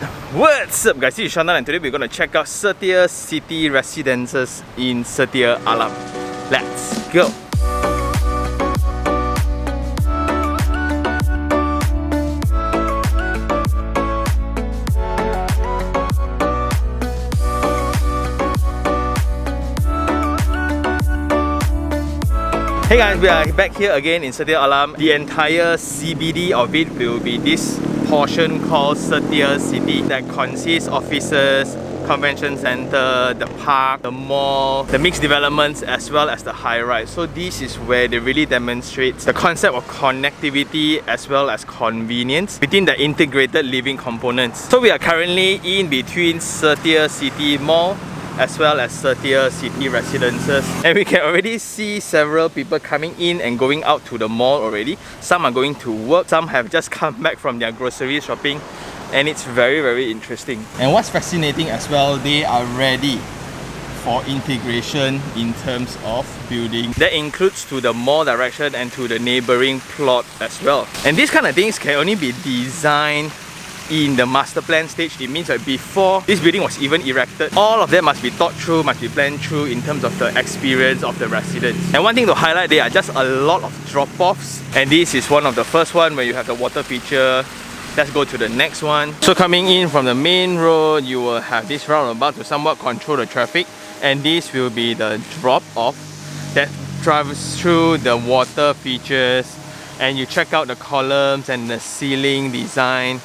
What's up guys, this is Shantan and today we're going to check out Setia City Residences in Setia Alam. Let's go! Hey guys, we are back here again in Setia Alam. The entire CBD of it will be this portion called Setia City that consists of offices, convention center, the park, the mall, the mixed developments as well as the high-rise. So this is where they really demonstrate the concept of connectivity as well as convenience between the integrated living components. So we are currently in between Setia City Mall as well as Setia City Residences, and we can already see several people coming in and going out to the mall already. Some are going to work, some have just come back from their grocery shopping, and it's very interesting. And what's fascinating as well, they are ready for integration in terms of building. That includes to the mall direction and to the neighboring plot as well. And these kind of things can only be designed in the master plan stage. It means that before this building was even erected, all of them must be thought through, must be planned through in terms of the experience of the residents. And one thing to highlight, there are just a lot of drop-offs, and this is one of the first one where you have the water feature. Let's go to the next one. So coming in from the main road, you will have this roundabout to somewhat control the traffic, and this will be the drop-off that drives through the water features, and you check out the columns and the ceiling design.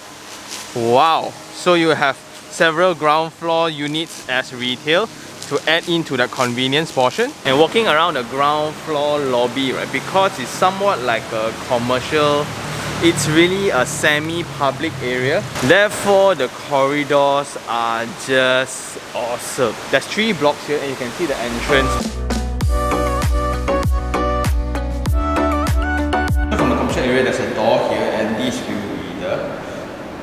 Wow! So you have several ground floor units as retail to add into the convenience portion. And walking around the ground floor lobby, right, because it's somewhat like a commercial, it's really a semi-public area. Therefore, the corridors are just awesome. There's 3 blocks here and you can see the entrance. From the commercial area, there's a door here, and this will be the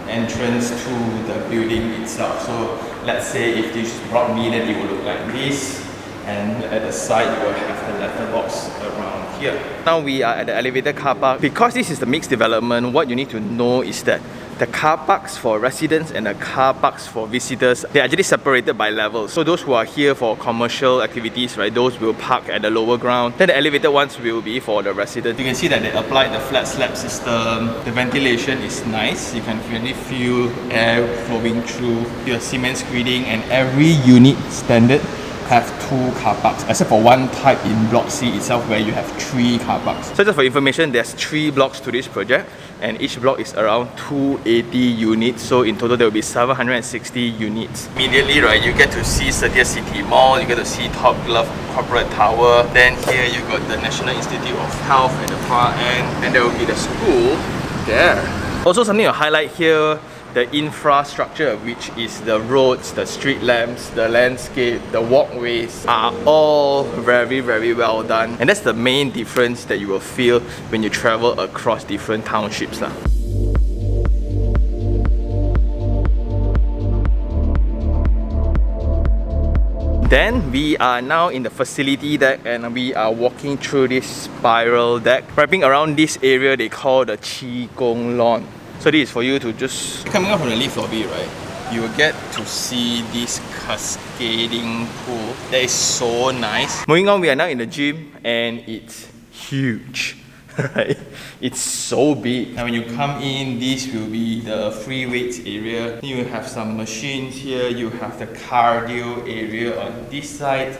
entrance to the building itself. So let's say if this brought me, then it will look like this, and at the side you will have the letterbox around here. Now we are at the elevated car park. Because this is the mixed development, what you need to know is that the car parks for residents and the car parks for visitors, they're actually separated by levels. So those who are here for commercial activities, right, those will park at the lower ground. Then the elevated ones will be for the residents. You can see that they applied the flat slab system. The ventilation is nice. You can really feel air flowing through your cement screening, and every unit standard have 2 car parks, except for one type in block C itself where you have 3 car parks. So just for information, there's 3 blocks to this project, and each block is around 280 units. So in total there will be 760 units. Immediately, right, you get to see Setia City Mall, you get to see Top Glove Corporate Tower. Then here you got the National Institute of Health at the far end, and there will be the school there. Also something to highlight here, the infrastructure, which is the roads, the street lamps, the landscape, the walkways, are all very well done. And that's the main difference that you will feel when you travel across different townships. Then we are now in the facility deck, and we are walking through this spiral deck. Wrapping around this area they call the Qi Gong Lawn. So this is for you to just, coming up from the lift lobby, right, you will get to see this cascading pool. That is so nice. Moving on, we are now in the gym, and it's huge. Right? It's so big. Now when you come in, this will be the free weights area. You have some machines here. You have the cardio area on this side,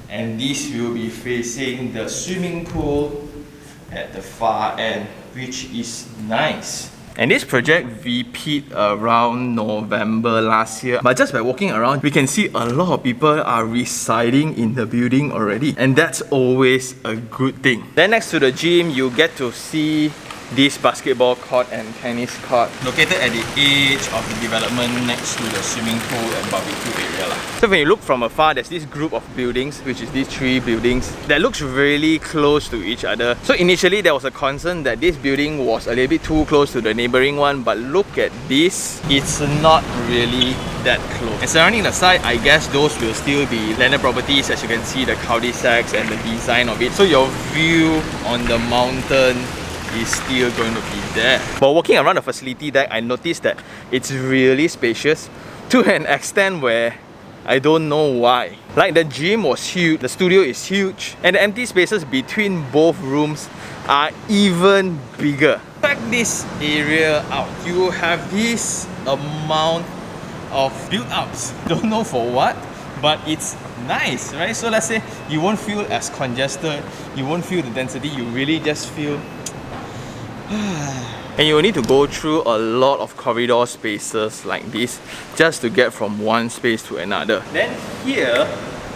and this will be facing the swimming pool at the far end, which is nice. And this project VP'd around November last year. But just by walking around, we can see a lot of people are residing in the building already. And that's always a good thing. Then next to the gym, you get to see this basketball court and tennis court located at the edge of the development next to the swimming pool and barbecue area. So when you look from afar, there's this group of buildings, which is these 3 buildings that looks really close to each other. So initially there was a concern that this building was a little bit too close to the neighboring one, but look at this, it's not really that close. And surrounding the side, I guess those will still be landed properties, as you can see the cul-de-sacs and the design of it. So your view on the mountain is still going to be there. But walking around the facility deck, I noticed that it's really spacious to an extent where I don't know why. Like the gym was huge, the studio is huge, and the empty spaces between both rooms are even bigger. Check this area out. You have this amount of build-ups. Don't know for what, but it's nice, right? So let's say you won't feel as congested, you won't feel the density, you really just feel and you will need to go through a lot of corridor spaces like this just to get from one space to another. Then here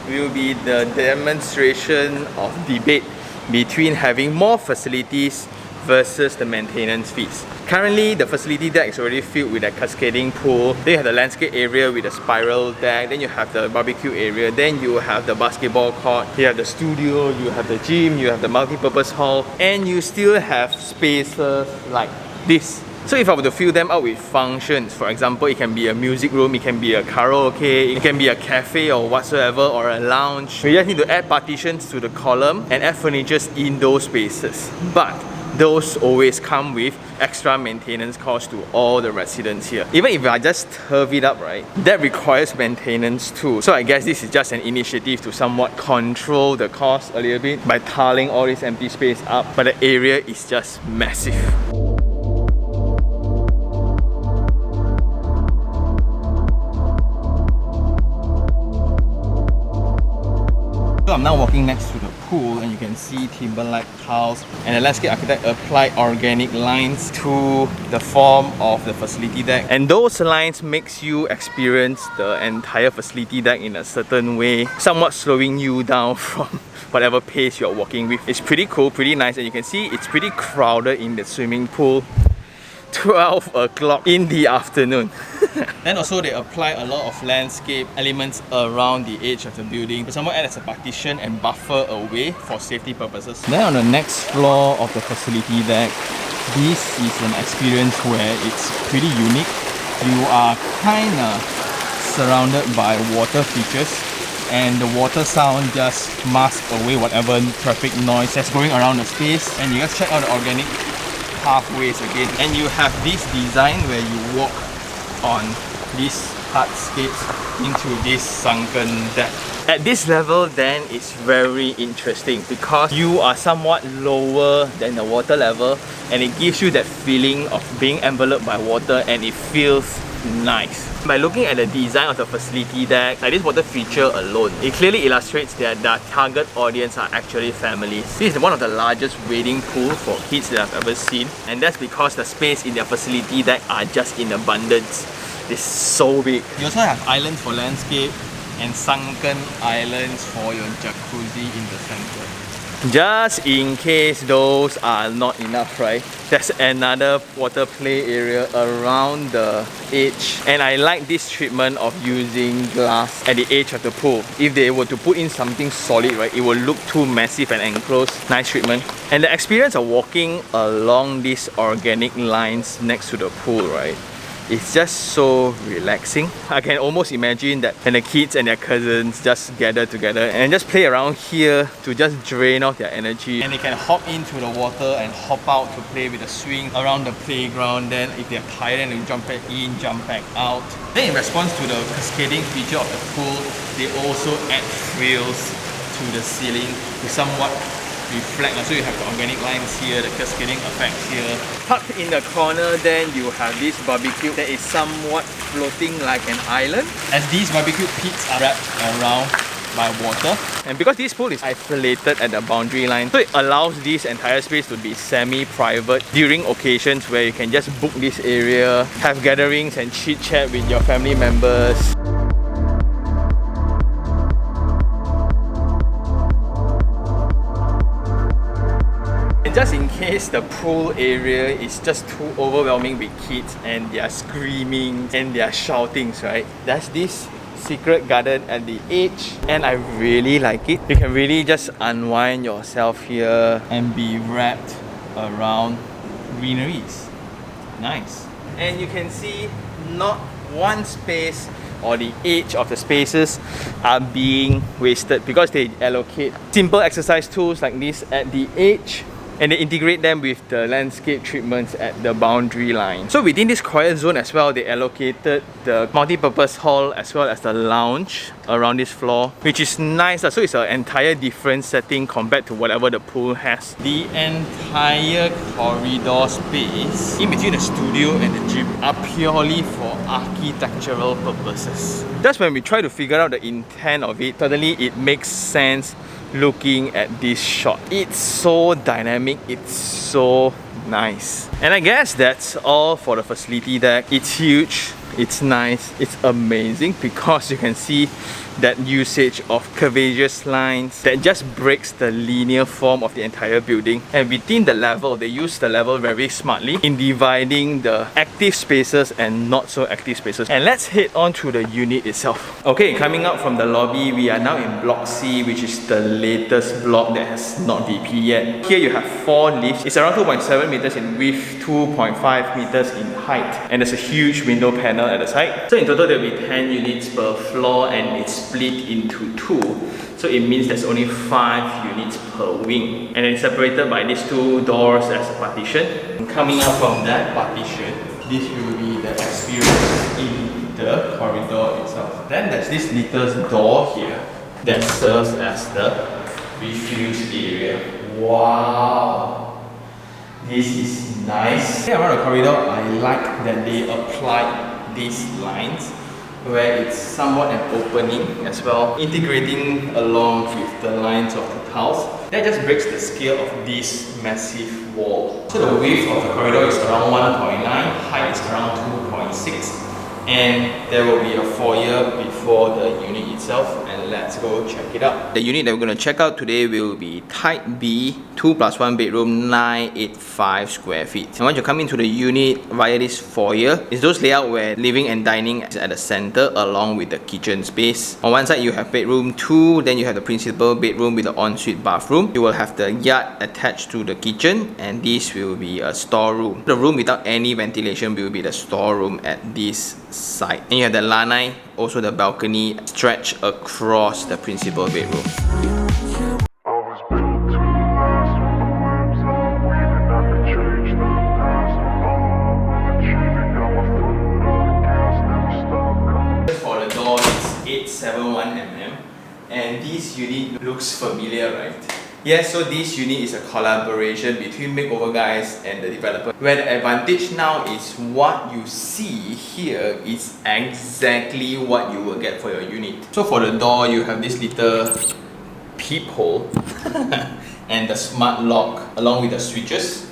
will be the demonstration of debate between having more facilities versus the maintenance fees. Currently, the facility deck is already filled with a cascading pool. Then you have the landscape area with a spiral deck. Then you have the barbecue area. Then you have the basketball court. You have the studio, you have the gym, you have the multi-purpose hall. And you still have spaces like this. So if I were to fill them out with functions, for example, it can be a music room, it can be a karaoke, it can be a cafe or whatsoever, or a lounge. We just need to add partitions to the column and add furnitures in those spaces. But those always come with extra maintenance costs to all the residents here. Even if I just turf it up, right, that requires maintenance too. So I guess this is just an initiative to somewhat control the cost a little bit by tiling all this empty space up, but the area is just massive. So I'm now walking next to the pool and you can see timber-like tiles, and the landscape architect applied organic lines to the form of the facility deck, and those lines makes you experience the entire facility deck in a certain way, somewhat slowing you down from whatever pace you're walking with. It's pretty cool, pretty nice, and you can see it's pretty crowded in the swimming pool. 12 o'clock in the afternoon. Then also they apply a lot of landscape elements around the edge of the building. Someone add as a partition and buffer away for safety purposes. Then on the next floor of the facility deck, this is an experience where it's pretty unique. You are kinda surrounded by water features, and the water sound just masks away whatever traffic noise that's going around the space. And you guys check out the organic pathways again, and you have this design where you walk on these hardscapes into this sunken deck. At this level then it's very interesting because you are somewhat lower than the water level, and it gives you that feeling of being enveloped by water, and it feels nice. By looking at the design of the facility deck, like this water feature alone, it clearly illustrates that the target audience are actually families. This is one of the largest wading pools for kids that I've ever seen, and that's because the space in their facility deck are just in abundance. It's so big. You also have islands for landscape and sunken islands for your jacuzzi in the center. Just in case those are not enough, right? There's another water play area around the edge, and I like this treatment of using glass at the edge of the pool. If they were to put in something solid, right, it will look too massive and enclosed. Nice treatment. And the experience of walking along these organic lines next to the pool, right, it's just so relaxing. I can almost imagine that when the kids and their cousins just gather together and just play around here to just drain off their energy, and they can hop into the water and hop out to play with the swing around the playground. Then if they're tired, then they jump back in, jump back out. Then in response to the cascading feature of the pool, they also add frills to the ceiling to somewhat reflect. So you have the organic lines here, the cascading effect here. Tucked in the corner, then you have this barbecue that is somewhat floating like an island, as these barbecue pits are wrapped around by water. And because this pool is isolated at the boundary line, so it allows this entire space to be semi-private during occasions where you can just book this area, have gatherings and chit-chat with your family members. Just in case the pool area is just too overwhelming with kids and their screaming and their shoutings, right? There's this secret garden at the edge, and I really like it. You can really just unwind yourself here and be wrapped around greeneries. Nice. And you can see not one space or the edge of the spaces are being wasted because they allocate simple exercise tools like this at the edge and they integrate them with the landscape treatments at the boundary line. So within this quiet zone as well, they allocated the multi-purpose hall as well as the lounge around this floor, which is nice. So it's an entire different setting compared to whatever the pool has. The entire corridor space in between the studio and the gym are purely for architectural purposes. That's when we try to figure out the intent of it. Suddenly it makes sense looking at this shot. It's so dynamic, it's so nice. And I guess that's all for the facility deck. It's huge, it's nice, it's amazing because you can see that usage of curvaceous lines that just breaks the linear form of the entire building. And within the level, they use the level very smartly in dividing the active spaces and not so active spaces. And let's head on to the unit itself. Okay, coming out from the lobby, we are now in block C, which is the latest block that has not VP yet. Here you have 4 lifts. It's around 2.7 meters in width, 2.5 meters in height, and there's a huge window panel at the side. So in total there will be 10 units per floor, and it's split into 2. So it means there's only 5 units per wing, and it's separated by these 2 doors as a partition. And coming out from that partition, this will be the experience in the corridor itself. Then there's this little door here that serves as the refuse area. Wow! This is nice. Around the corridor, I like that they applied these lines where it's somewhat an opening as well, integrating along with the lines of the tiles. That just breaks the scale of this massive wall. So the width of the corridor is around 1.9, height is around 2.6, and there will be a foyer before the unit itself, and let's go check it out. The unit that we're going to check out today will be Type B, 2+1 bedroom, 985 square feet. And once you come into the unit via this foyer, it's those layout where living and dining is at the center along with the kitchen space. On one side you have bedroom 2, then you have the principal bedroom with the ensuite bathroom. You will have the yard attached to the kitchen, and this will be a storeroom. The room without any ventilation will be the storeroom at this side. And you have the lanai, also the balcony, stretch across the principal bedroom. For the door, it's 871mm, and this unit looks familiar, right? Yes, so this unit is a collaboration between Makeover Guys and the developer, where the advantage now is what you see here is exactly what you will get for your unit. So for the door, you have this little peephole and the smart lock along with the switches.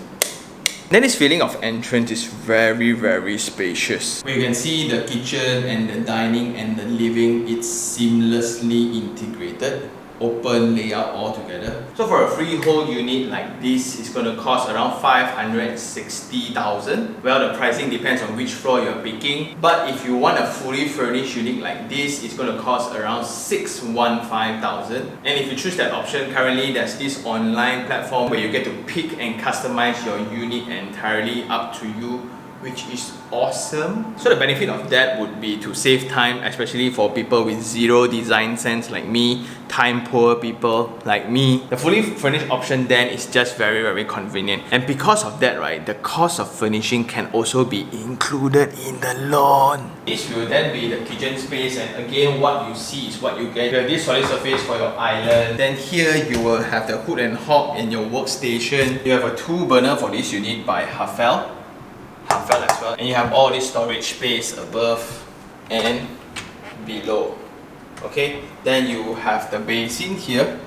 Then this feeling of entrance is very spacious. Where you can see the kitchen and the dining and the living, it's seamlessly integrated. Open layout all together. So for a freehold unit like this, it's going to cost around 560,000. Well, the pricing depends on which floor you're picking. But if you want a fully furnished unit like this, it's going to cost around 615,000. And if you choose that option, currently there's this online platform where you get to pick and customize your unit entirely up to you, which is awesome. So the benefit of that would be to save time, especially for people with zero design sense like me, time poor people like me. The fully furnished option then is just very convenient. And because of that, right, the cost of furnishing can also be included in the loan. This will then be the kitchen space, and again, what you see is what you get. You have this solid surface for your island. Then here you will have the hood and hob in your workstation. You have a 2-burner for this unit by Isabelle as well, and you have all this storage space above and below. Okay, then you have the basin here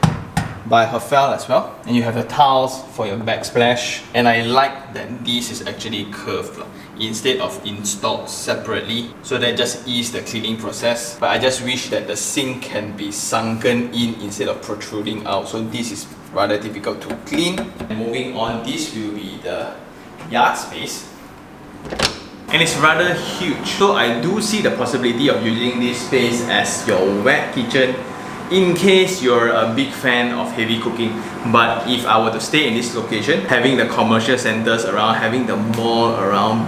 by Isabelle as well, and you have the tiles for your backsplash. And I like that this is actually curved instead of installed separately, so that just ease the cleaning process. But I just wish that the sink can be sunken in instead of protruding out, so this is rather difficult to clean. And moving on, this will be the yard space, and it's rather huge. So I do see the possibility of using this space as your wet kitchen in case you're a big fan of heavy cooking. But if I were to stay in this location, having the commercial centers around, having the mall around,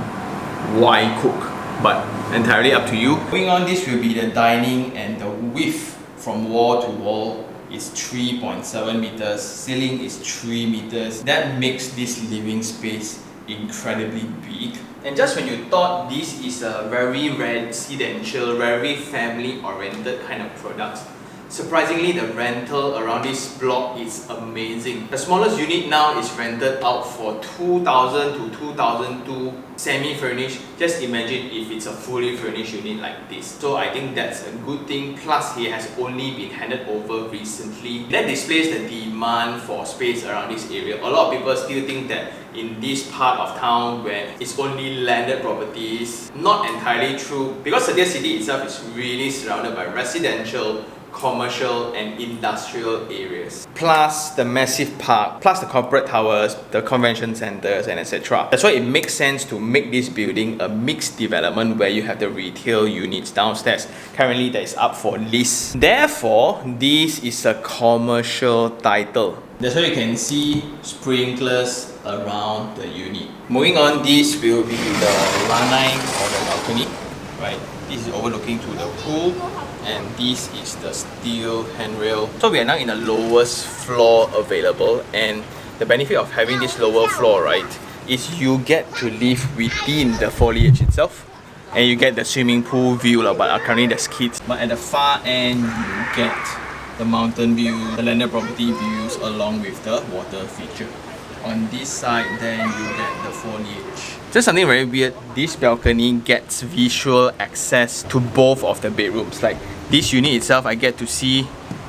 why cook? But entirely up to you. Moving on, this will be the dining, and the width from wall to wall is 3.7 meters, ceiling is 3 meters. That makes this living space incredibly big. And just when you thought this is a very residential, very family-oriented kind of product, surprisingly, the rental around this block is amazing. The smallest unit now is rented out for 2,000 to 2,002 semi-furnished. Just imagine if it's a fully furnished unit like this. So I think that's a good thing. Plus, he has only been handed over recently. That displays the demand for space around this area. A lot of people still think that in this part of town where it's only landed properties, not entirely true, because Setia City itself is really surrounded by residential, commercial and industrial areas, plus the massive park, plus the corporate towers, the convention centers and etc. That's why it makes sense to make this building a mixed development where you have the retail units downstairs. Currently that is up for lease. Therefore, this is a commercial title. That's why you can see sprinklers around the unit. Moving on, this will be the lanai or the balcony, right? This is overlooking to the pool, and this is the steel handrail. So we are now in the lowest floor available, and the benefit of having this lower floor, right, is you get to live within the foliage itself, and you get the swimming pool view, but currently there's kids. But at the far end, you get the mountain view, the landed property views along with the water feature. On this side, then you get the foliage. Just something very weird, this balcony gets visual access to both of the bedrooms. Like this unit itself, I get to see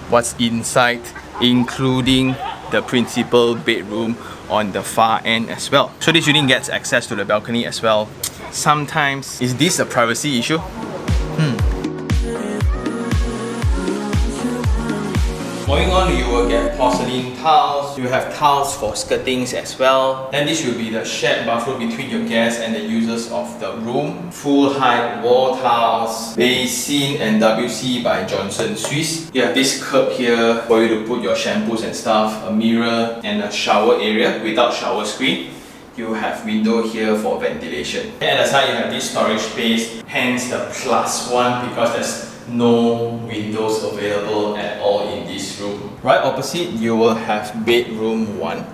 what's inside, including the principal bedroom on the far end as well. So this unit gets access to the balcony as well. Sometimes, is this a privacy issue? Moving on, you will get porcelain tiles. You have tiles for skirtings as well. Then this will be the shared bathroom between your guests and the users of the room. Full height wall tiles, basin and WC by Johnson Swiss. You have this curb here for you to put your shampoos and stuff, a mirror and a shower area without shower screen. You have window here for ventilation. And at the side, you have this storage space, hence the +1 because there's no windows available at all in this room. Right opposite, you will have bedroom 1,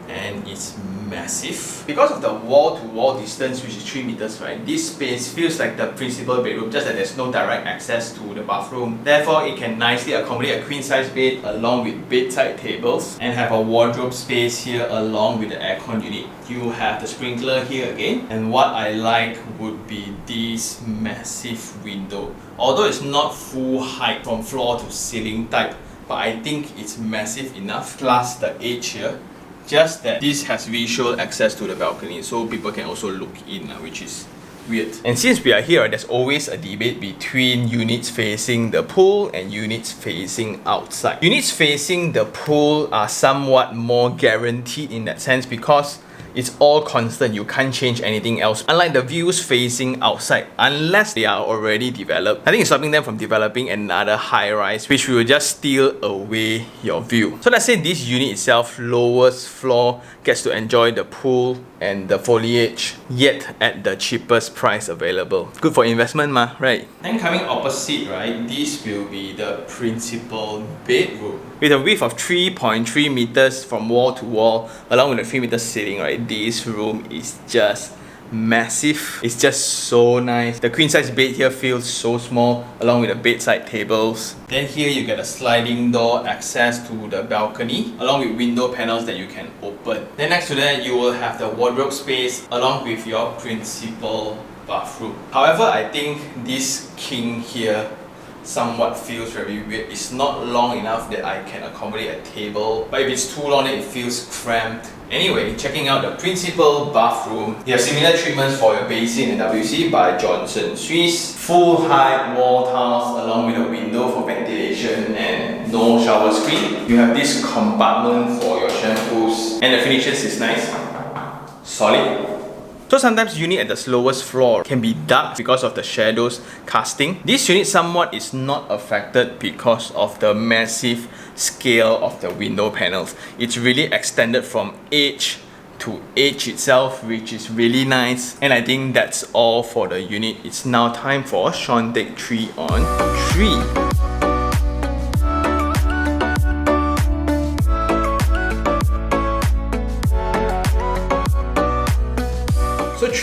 and it's massive. Because of the wall-to-wall distance, which is 3 meters, right, this space feels like the principal bedroom, just that there's no direct access to the bathroom. Therefore, it can nicely accommodate a queen-size bed along with bedside tables, and have a wardrobe space here along with the aircon unit. You have the sprinkler here again, and what I like would be this massive window. Although it's not full height from floor to ceiling type, but I think it's massive enough, plus the edge here. Just that this has visual access to the balcony, so people can also look in, which is weird. And since we are here, there's always a debate between units facing the pool and units facing outside. Units facing the pool are somewhat more guaranteed in that sense because it's all constant, you can't change anything else. Unlike the views facing outside, unless they are already developed. I think it's stopping them from developing another high-rise, which will just steal away your view. So let's say this unit itself, lowest floor, gets to enjoy the pool and the foliage, yet at the cheapest price available. Good for investment ma, right? Then coming opposite, right, this will be the principal bedroom. With a width of 3.3 meters from wall to wall, along with a 3 meter ceiling, right, this room is just massive. It's just so nice. The queen size bed here feels so small, along with the bedside tables. Then here you get a sliding door access to the balcony, along with window panels that you can open. Then next to that, you will have the wardrobe space along with your principal bathroom. However, I think this king here somewhat feels very weird. It's not long enough that I can accommodate a table, but if it's too long then it feels cramped. Anyway, checking out the principal bathroom, you have similar treatments for your basin and WC by Johnson Swiss. Full height wall tiles along with a window for ventilation and no shower screen. You have this compartment for your shampoos, and the finishes is nice, solid. So sometimes unit at the lowest floor can be dark because of the shadows casting. This unit somewhat is not affected because of the massive scale of the window panels. It's really extended from edge to edge itself, which is really nice. And I think that's all for the unit. It's now time for Sean Take 3 on 3.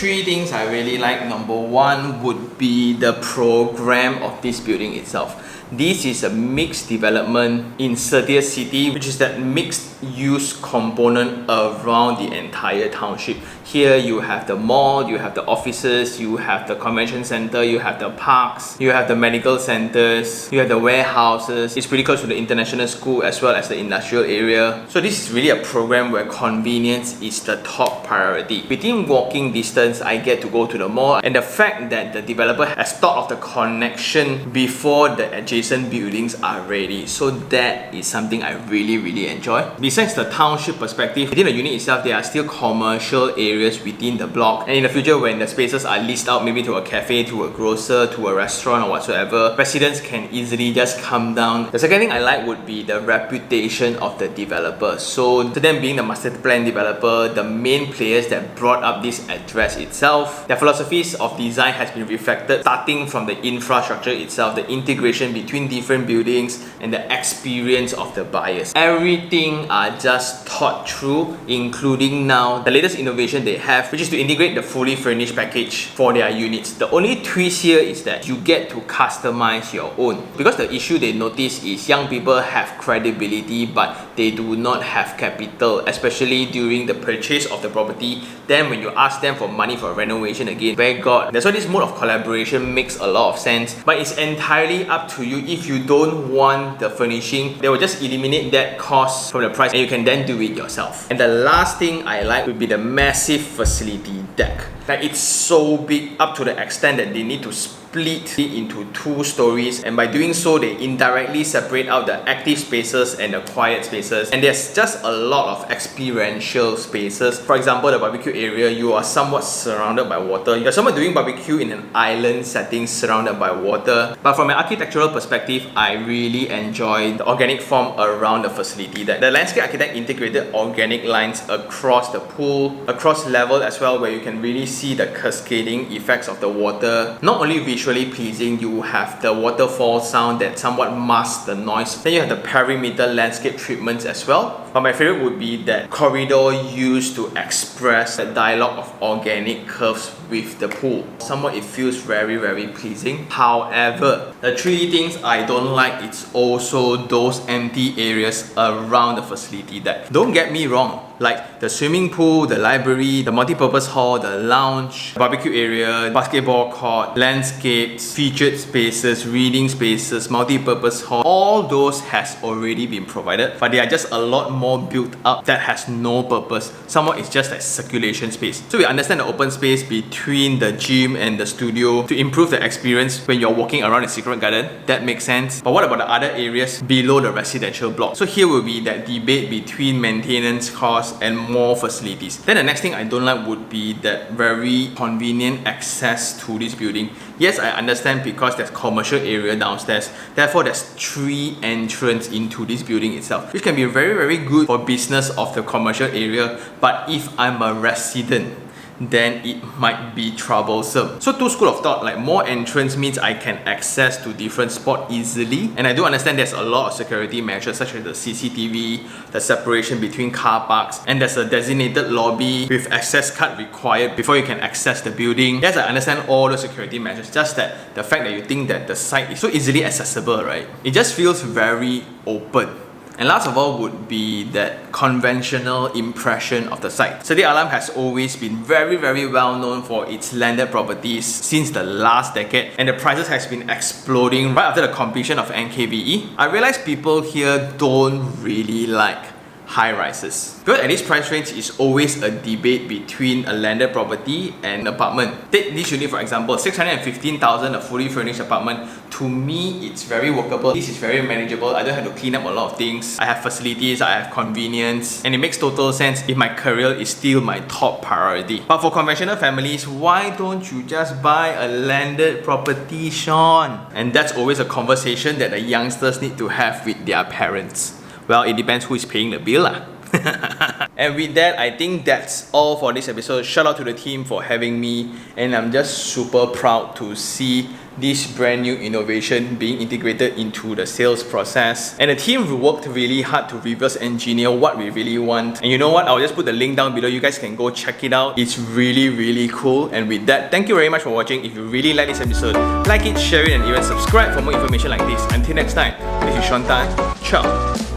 three things I really like. Number one would be the program of this building itself. This is a mixed development in Setia City, which is that mixed use component around the entire township. Here you have the mall, you have the offices, you have the convention center, you have the parks, you have the medical centers, you have the warehouses. It's pretty close to the international school as well as the industrial area. So this is really a program where convenience is the top priority. Within walking distance, I get to go to the mall, and the fact that the developer has thought of the connection before the adjacent buildings are ready. So that is something I really enjoy. Besides the township perspective, within the unit itself, there are still commercial areas within the block, and in the future when the spaces are leased out, maybe to a cafe, to a grocer, to a restaurant or whatsoever, residents can easily just come down. The second thing I like would be the reputation of the developer. So to them being the master plan developer, the main players that brought up this address itself, their philosophies of design has been reflected starting from the infrastructure itself, the integration between different buildings and the experience of the buyers. Everything are just thought through, including now the latest innovation they have, which is to integrate the fully furnished package for their units. The only twist here is that you get to customize your own, because the issue they notice is young people have credibility but they do not have capital, especially during the purchase of the property. Then when you ask them for money for renovation again, by God. That's why this mode of collaboration makes a lot of sense, but it's entirely up to you. If you don't want the furnishing, they will just eliminate that cost from the price and you can then do it yourself. And the last thing I like would be the massive facility deck. Like, it's so big up to the extent that they need to split it into 2 stories, and by doing so they indirectly separate out the active spaces and the quiet spaces, and there's just a lot of experiential spaces. For example, the barbecue area, you are somewhat surrounded by water. You're somewhat doing barbecue in an island setting surrounded by water. But from an architectural perspective, I really enjoy the organic form around the facility. That the landscape architect integrated organic lines across the pool, across level as well, where you can really see the cascading effects of the water. Not only visually pleasing, you have the waterfall sound that somewhat masks the noise. Then you have the perimeter landscape treatments as well. But my favorite would be that corridor used to express the dialogue of organic curves with the pool. Somewhat it feels very pleasing. However, the 3 things I don't like, it's also those empty areas around the facility. That, don't get me wrong, like the swimming pool, the library, the multi-purpose hall, the lounge, barbecue area, basketball court, landscapes, featured spaces, reading spaces, multi-purpose hall, all those has already been provided, but they are just a lot more built up that has no purpose. Somewhat it's just like circulation space. So we understand the open space between the gym and the studio to improve the experience when you're walking around the secret garden. That makes sense. But what about the other areas below the residential block? So here will be that debate between maintenance costs and more facilities. Then the next thing I don't like would be that very convenient access to this building. Yes, I understand because there's commercial area downstairs, therefore there's 3 entrances into this building itself, which can be very good for business of the commercial area. But if I'm a resident, then it might be troublesome. So 2 schools of thought, like more entrance means I can access to different spots easily, and I do understand there's a lot of security measures such as the CCTV, the separation between car parks, and there's a designated lobby with access card required before you can access the building. Yes, I understand all the security measures, just that the fact that you think that the site is so easily accessible, right? It just feels very open. And last of all would be that conventional impression of the site. Setia Alam has always been very well known for its landed properties since the last decade, and the prices has been exploding right after the completion of NKVE. I realize people here don't really like high rises, because at this price range is always a debate between a landed property and apartment. Take this unit for example, 615,000, a fully furnished apartment. To me, it's very workable. This is very manageable. I don't have to clean up a lot of things. I have facilities, I have convenience, and it makes total sense if my career is still my top priority. But for conventional families, why don't you just buy a landed property, Sean? And that's always a conversation that the youngsters need to have with their parents. Well, it depends who is paying the bill lah. And with that, I think that's all for this episode. Shout out to the team for having me, and I'm just super proud to see this brand new innovation being integrated into the sales process. And the team worked really hard to reverse engineer what we really want. And you know what? I'll just put the link down below. You guys can go check it out. It's really cool. And with that, thank you very much for watching. If you really like this episode, like it, share it, and even subscribe for more information like this. Until next time, this is Sean Tan. Ciao.